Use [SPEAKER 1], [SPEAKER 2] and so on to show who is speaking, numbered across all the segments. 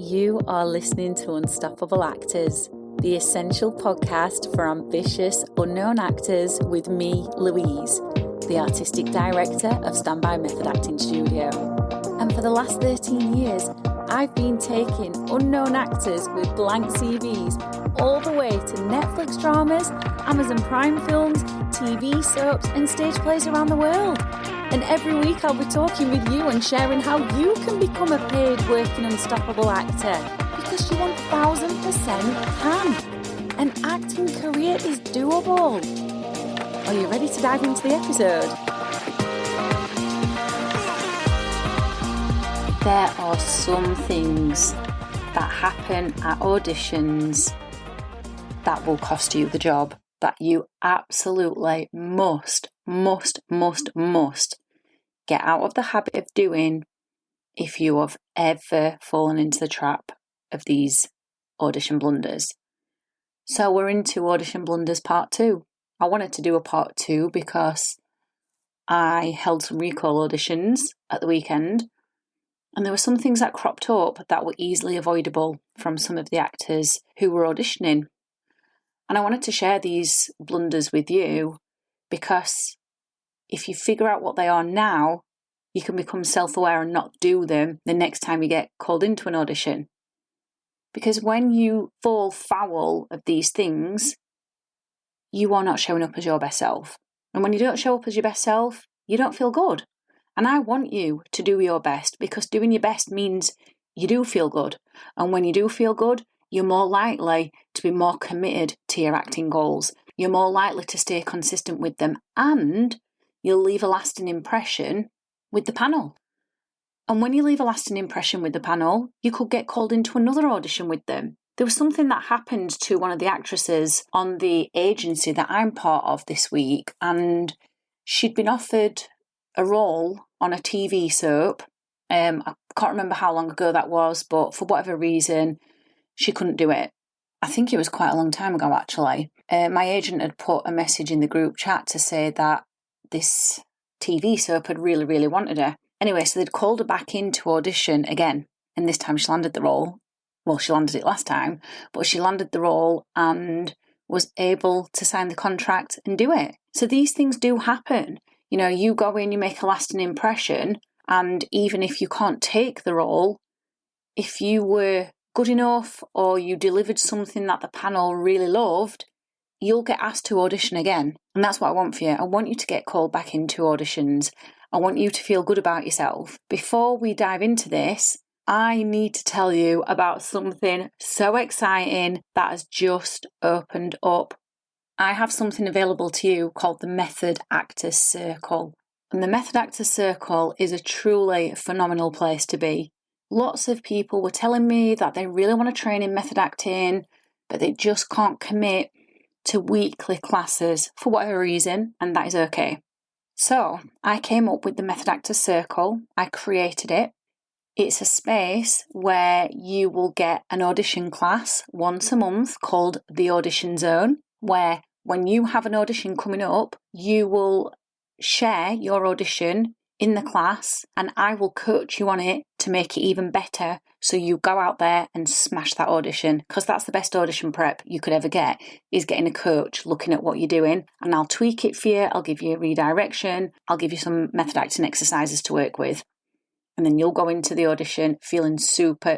[SPEAKER 1] You are listening to Unstoppable Actors, the essential podcast for ambitious, unknown actors with me, Louise, the artistic director of Standby Method Acting Studio. And for the last 13 years, I've been taking unknown actors with blank CVs all the way to Netflix dramas, Amazon Prime films, TV soaps and stage plays around the world. And every week I'll be talking with you and sharing how you can become a paid working unstoppable actor, because you 1000% can. An acting career is doable. Are you ready to dive into the episode? There are some things that happen at auditions that will cost you the job, that you absolutely must get out of the habit of doing if you have ever fallen into the trap of these audition blunders. So we're into Audition Blunders part 2. I wanted to do a part 2 because I held some recall auditions at the weekend, and there were some things that cropped up that were easily avoidable from some of the actors who were auditioning. And I wanted to share these blunders with you because if you figure out what they are now, you can become self-aware and not do them the next time you get called into an audition. Because when you fall foul of these things, you are not showing up as your best self. And when you don't show up as your best self, you don't feel good. And I want you to do your best, because doing your best means you do feel good. And when you do feel good, you're more likely to be more committed to your acting goals. You're more likely to stay consistent with them, and you'll leave a lasting impression with the panel. And when you leave a lasting impression with the panel, you could get called into another audition with them. There was something that happened to one of the actresses on the agency that I'm part of this week, and she'd been offered a role on a TV soap. I can't remember how long ago that was, but for whatever reason, she couldn't do it. I think it was quite a long time ago, actually. My agent had put a message in the group chat to say that this TV soap had really wanted her. Anyway, so they'd called her back in to audition again, and this time she landed the role. Well, she landed it last time, but she landed the role and was able to sign the contract and do it. So these things do happen. You know, you go in, you make a lasting impression, and even if you can't take the role, if you were good enough or you delivered something that the panel really loved, you'll get asked to audition again. And that's what I want for you. I want you to get called back into auditions. I want you to feel good about yourself. Before we dive into this, I need to tell you about something so exciting that has just opened up. I have something available to you called the Method Actors Circle. And the Method Actors Circle is a truly phenomenal place to be. Lots of people were telling me that they really want to train in method acting, but they just can't commit to weekly classes for whatever reason, and that is okay. So I came up with the Method Actors Circle. I created it. It's a space where you will get an audition class once a month called the Audition Zone, where when you have an audition coming up, you will share your audition in the class and I will coach you on it to make it even better, so you go out there and smash that audition, because that's the best audition prep you could ever get, is getting a coach looking at what you're doing, and I'll tweak it for you, I'll give you a redirection, I'll give you some method acting exercises to work with, and then you'll go into the audition feeling super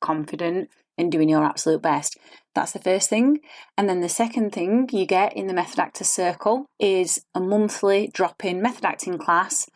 [SPEAKER 1] confident and doing your absolute best. That's the first thing. And then the second thing you get in the Method Actors Circle is a monthly drop-in method acting class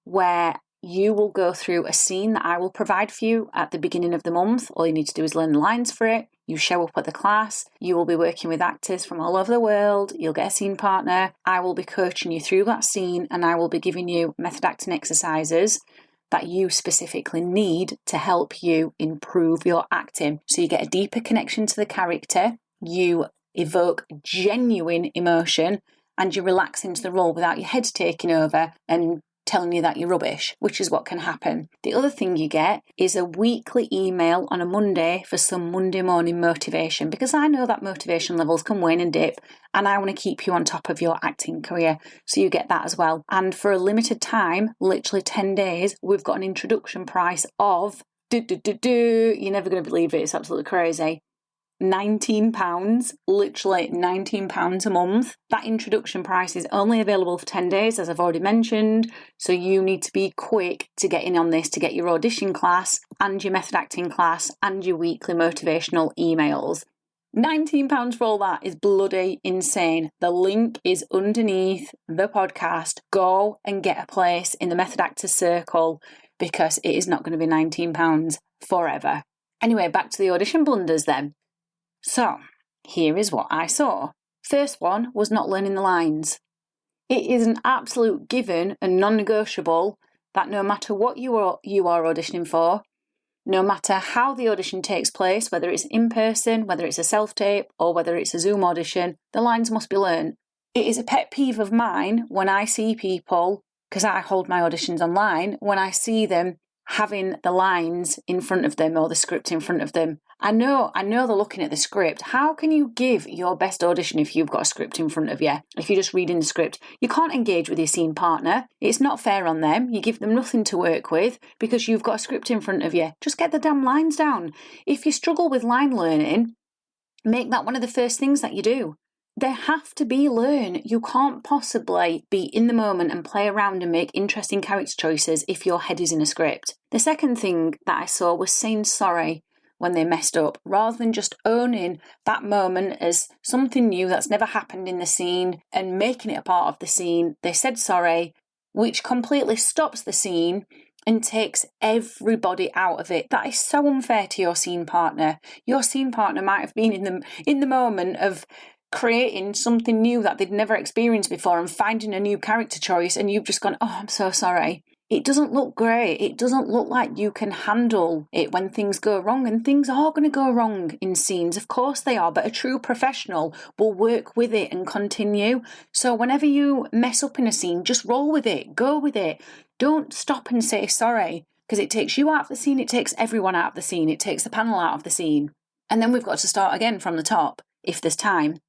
[SPEAKER 1] where you will go through a scene that I will provide for you at the beginning of the month. All you need to do is learn the lines for it. You show up at the class. You will be working with actors from all over the world. You'll get a scene partner. I will be coaching you through that scene, and I will be giving you method acting exercises that you specifically need to help you improve your acting. So you get a deeper connection to the character. You evoke genuine emotion, and you relax into the role without your head taking over and telling you that you're rubbish, which is what can happen. The other thing you get is a weekly email on a Monday for some Monday morning motivation, because I know that motivation levels can wane and dip, and I want to keep you on top of your acting career. So you get that as well. And for a limited time, literally 10 days, we've got an introduction price of You're never going to believe it. It's absolutely crazy. £19, literally £19 a month. That introduction price is only available for 10 days, as I've already mentioned. So you need to be quick to get in on this to get your audition class and your method acting class and your weekly motivational emails. £19 for all that is bloody insane. The link is underneath the podcast. Go and get a place in the Method Actors Circle because it is not going to be £19 forever. Anyway, back to the audition blunders then. So, here is what I saw. First one was not learning the lines. It is an absolute given and non-negotiable that no matter what you are auditioning for, no matter how the audition takes place, whether it's in person, whether it's a self-tape, or whether it's a Zoom audition, the lines must be learned. It is a pet peeve of mine when I see people, because I hold my auditions online, when I see them having the lines in front of them or the script in front of them. I know they're looking at the script. How can you give your best audition if you've got a script in front of you? If you're just reading the script, you can't engage with your scene partner. It's not fair on them. You give them nothing to work with because you've got a script in front of you. Just get the damn lines down. If you struggle with line learning, make that one of the first things that you do. They have to be learned. You can't possibly be in the moment and play around and make interesting character choices if your head is in a script. The second thing that I saw was saying sorry when they messed up, rather than just owning that moment as something new that's never happened in the scene and making it a part of the scene. They said sorry, which completely stops the scene and takes everybody out of it. That is so unfair to your scene partner. Your scene partner might have been in the moment of creating something new that they'd never experienced before and finding a new character choice, and you've just gone, oh, I'm so sorry. It doesn't look great. It doesn't look like you can handle it when things go wrong, and things are going to go wrong in scenes. Of course they are, but a true professional will work with it and continue. So whenever you mess up in a scene, just roll with it, go with it. Don't stop and say sorry, because it takes you out of the scene, it takes everyone out of the scene, it takes the panel out of the scene. And then we've got to start again from the top, if there's time.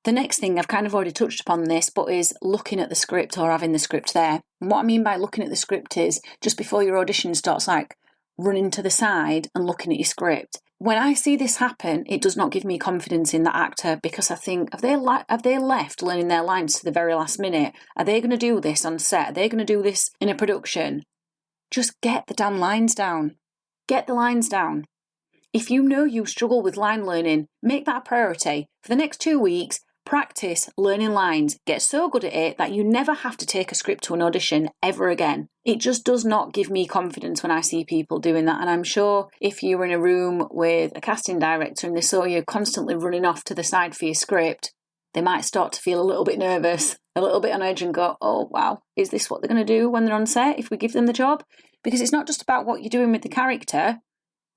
[SPEAKER 1] The next thing, I've kind of already touched upon this, but is looking at the script or having the script there. And what I mean by looking at the script is just before your audition starts, like running to the side and looking at your script. When I see this happen, it does not give me confidence in that actor, because I think, have they left learning their lines to the very last minute? Are they going to do this on set? Are they going to do this in a production? Just get the damn lines down. Get the lines down. If you know you struggle with line learning, make that a priority. For the next 2 weeks, practice learning lines. Get so good at it that you never have to take a script to an audition ever again. It just does not give me confidence when I see people doing that. And I'm sure if you were in a room with a casting director and they saw you constantly running off to the side for your script, they might start to feel a little bit nervous, a little bit on edge, and go, oh, wow, is this what they're going to do when they're on set if we give them the job? Because it's not just about what you're doing with the character,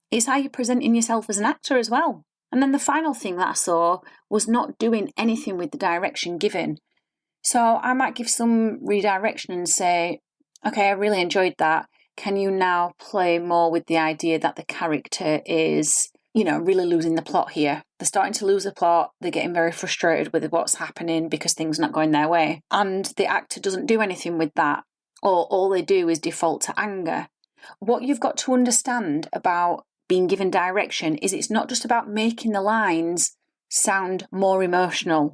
[SPEAKER 1] it's how you're presenting yourself as an actor as well. And then the final thing that I saw was not doing anything with the direction given. So I might give some redirection and say, okay, I really enjoyed that. Can you now play more with the idea that the character is, really losing the plot here? They're starting to lose the plot. They're getting very frustrated with what's happening because things are not going their way. And the actor doesn't do anything with that. Or all they do is default to anger. What you've got to understand about being given direction is it's not just about making the lines sound more emotional.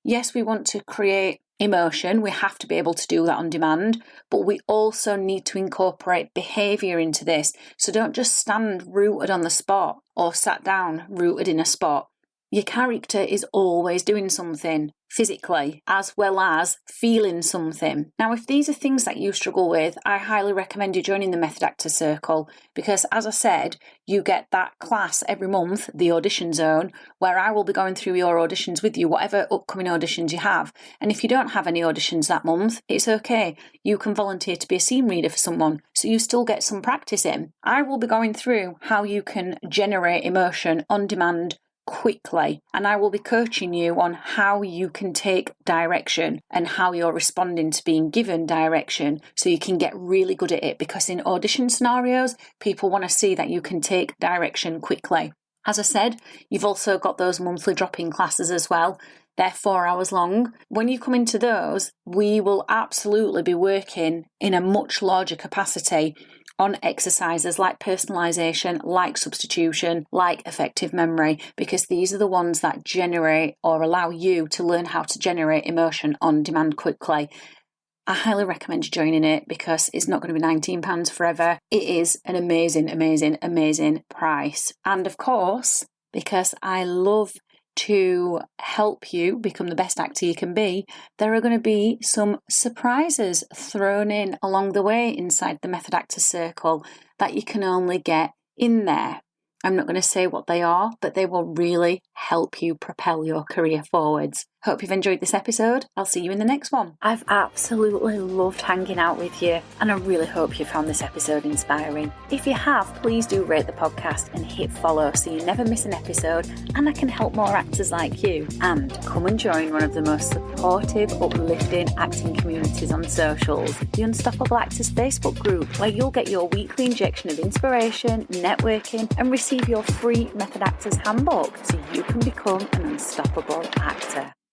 [SPEAKER 1] Yes, we want to create emotion. We have to be able to do that on demand, but we also need to incorporate behaviour into this. So don't just stand rooted on the spot or sat down rooted in a spot. Your character is always doing something physically as well as feeling something. Now, if these are things that you struggle with, I highly recommend you joining the Method Actor Circle, because as I said, you get that class every month, the Audition Zone, where I will be going through your auditions with you, whatever upcoming auditions you have. And if you don't have any auditions that month, it's okay. You can volunteer to be a scene reader for someone, so you still get some practice in. I will be going through how you can generate emotion on demand quickly, and I will be coaching you on how you can take direction and how you're responding to being given direction so you can get really good at it, because in audition scenarios people want to see that you can take direction quickly. As I said, you've also got those monthly drop-in classes as well. They're 4 hours long. When you come into those, we will absolutely be working in a much larger capacity on exercises like personalisation, like substitution, like effective memory, because these are the ones that generate or allow you to learn how to generate emotion on demand quickly. I highly recommend you joining it because it's not going to be £19 forever. It is an amazing, amazing, amazing price. And of course, because I love to help you become the best actor you can be, there are going to be some surprises thrown in along the way inside the Method Actor Circle that you can only get in there. I'm not going to say what they are, but they will really help you propel your career forwards. Hope you've enjoyed this episode. I'll see you in the next one. I've absolutely loved hanging out with you, and I really hope you found this episode inspiring. If you have, please do rate the podcast and hit follow so you never miss an episode and I can help more actors like you. And come and join one of the most supportive, uplifting acting communities on socials, the Unstoppable Actors Facebook group, where you'll get your weekly injection of inspiration, networking, and receive your free Method Actors Handbook so you can become an unstoppable actor.